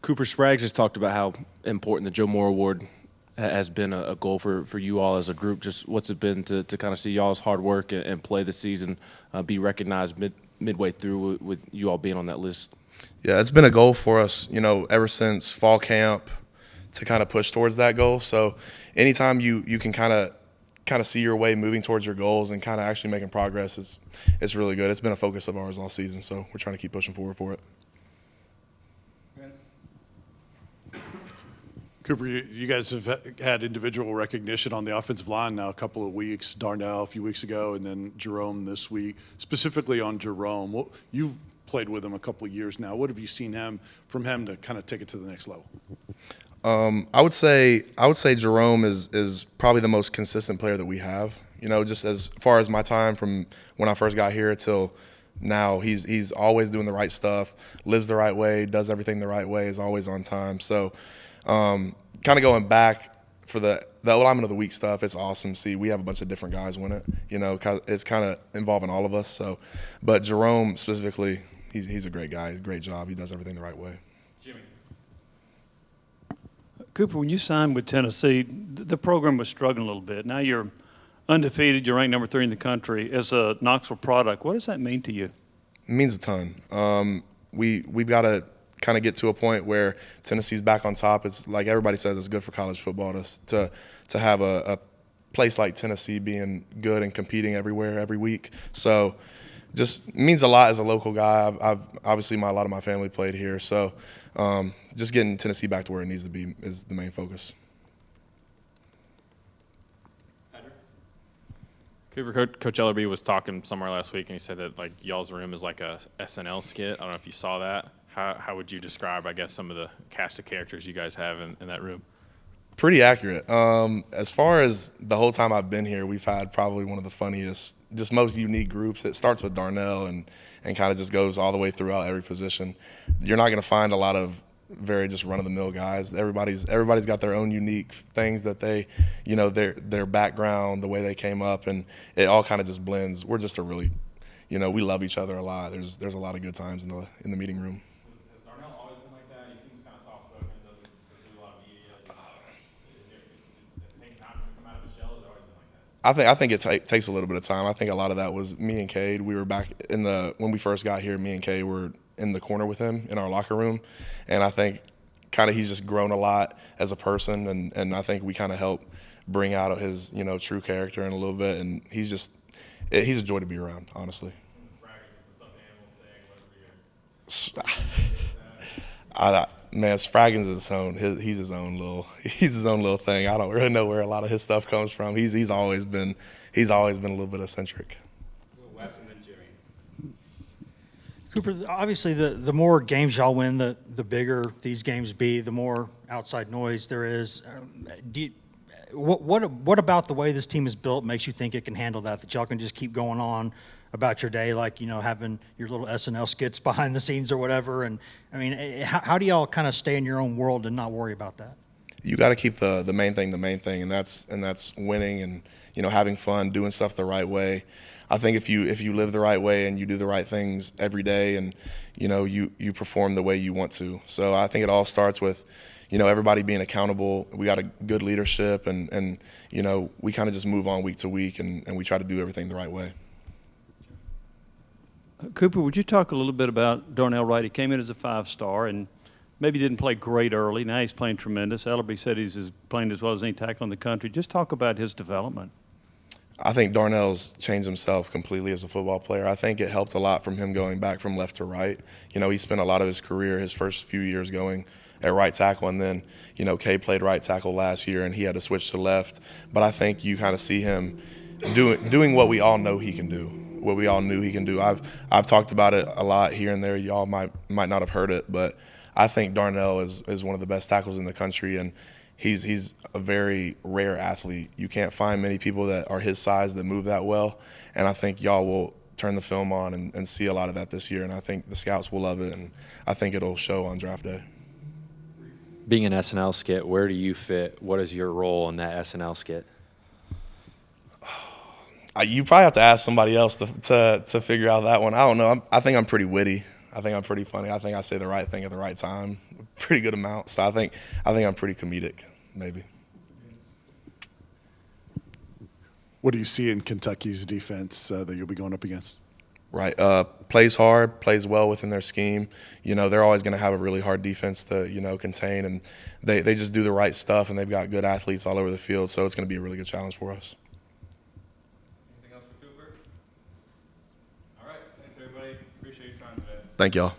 Cooper Spraggs has talked about how important the Joe Moore Award has been a goal for you all as a group. Just what's it been to kind of see y'all's hard work and play this season be recognized midway through with you all being on that list? Yeah, it's been a goal for us, ever since fall camp to kind of push towards that goal. So anytime you can kind of see your way moving towards your goals and kind of actually making progress, it's really good. It's been a focus of ours all season, so we're trying to keep pushing forward for it. Cooper, you guys have had individual recognition on the offensive line now a couple of weeks. Darnell a few weeks ago, and then Jerome this week. Specifically on Jerome, you've played with him a couple of years now. What have you seen from him to kind of take it to the next level? I would say Jerome is probably the most consistent player that we have. Just as far as my time from when I first got here till now, he's always doing the right stuff, lives the right way, does everything the right way, is always on time. So kind of going back for the alignment of the week stuff, it's awesome to see. We have a bunch of different guys win it. It's kind of involving all of us. So, but Jerome specifically, he's a great guy. He's a great job. He does everything the right way. Jimmy. Cooper, when you signed with Tennessee, the program was struggling a little bit. Now you're undefeated. You're ranked number 3 in the country. As a Knoxville product, what does that mean to you? It means a ton. We've got to kind of get to a point where Tennessee's back on top. It's like everybody says, it's good for college football to have a place like Tennessee being good and competing everywhere every week. So just means a lot as a local guy. I've obviously a lot of my family played here, so just getting Tennessee back to where it needs to be is the main focus. Cooper, Coach Ellerby was talking somewhere last week, and he said that y'all's room is like a SNL skit. I don't know if you saw that. How would you describe, I guess, some of the cast of characters you guys have in that room? Pretty accurate. As far as the whole time I've been here, we've had probably one of the funniest, just most unique groups. It starts with Darnell and kind of just goes all the way throughout every position. You're not going to find a lot of very just run-of-the-mill guys. Everybody's got their own unique things that they, their background, the way they came up, and it all kind of just blends. We're just a really, we love each other a lot. There's a lot of good times in the meeting room. Has Darnell always been like that? He seems kind of soft-spoken, doesn't do a lot of media. Has Hank not come out of his shell? Has it always been like that? I think it takes a little bit of time. I think a lot of that was me and Cade. We were back when we first got here, me and Cade were in the corner with him in our locker room, and I think kind of he's just grown a lot as a person, and I think we kind of help bring out his true character in a little bit, and he's a joy to be around, honestly. Man, Spraggins is his own little thing. I don't really know where a lot of his stuff comes from. He's always been a little bit eccentric. Cooper, obviously the more games y'all win, the bigger these games be, the more outside noise there is. What about the way this team is built makes you think it can handle that y'all can just keep going on about your day, like, having your little SNL skits behind the scenes or whatever? And, I mean, how do y'all kind of stay in your own world and not worry about that? You got to keep the main thing, and that's winning and, having fun, doing stuff the right way. I think if you live the right way and you do the right things every day and, you perform the way you want to. So I think it all starts with, everybody being accountable. We got a good leadership and we kind of just move on week to week and we try to do everything the right way. Cooper, would you talk a little bit about Darnell Wright? He came in as a 5-star and maybe didn't play great early. Now he's playing tremendous. Ellerby said he's playing as well as any tackle in the country. Just talk about his development. I think Darnell's changed himself completely as a football player. I think it helped a lot from him going back from left to right. He spent a lot of his career, his first few years going at right tackle, and then, Kay played right tackle last year and he had to switch to left. But I think you kind of see him doing what we all know he can do, what we all knew he can do. I've talked about it a lot here and there. Y'all might not have heard it, but I think Darnell is one of the best tackles in the country, and he's a very rare athlete. You can't find many people that are his size that move that well, and I think y'all will turn the film on and see a lot of that this year, and I think the scouts will love it, and I think it'll show on draft day. Being an SNL skit, where do you fit? What is your role in that SNL skit? You probably have to ask somebody else to figure out that one. I don't know. I think I'm pretty witty. I think I'm pretty funny. I think I say the right thing at the right time. pretty good amount. So I think I'm pretty comedic, maybe. What do you see in Kentucky's defense that you'll be going up against? Right. Plays hard, plays well within their scheme. You know, they're always going to have a really hard defense to, you know, contain, and they just do the right stuff, and they've got good athletes all over the field, so it's going to be a really good challenge for us. Anything else for Cooper? All right. Thanks, everybody. Appreciate your time today. Thank y'all.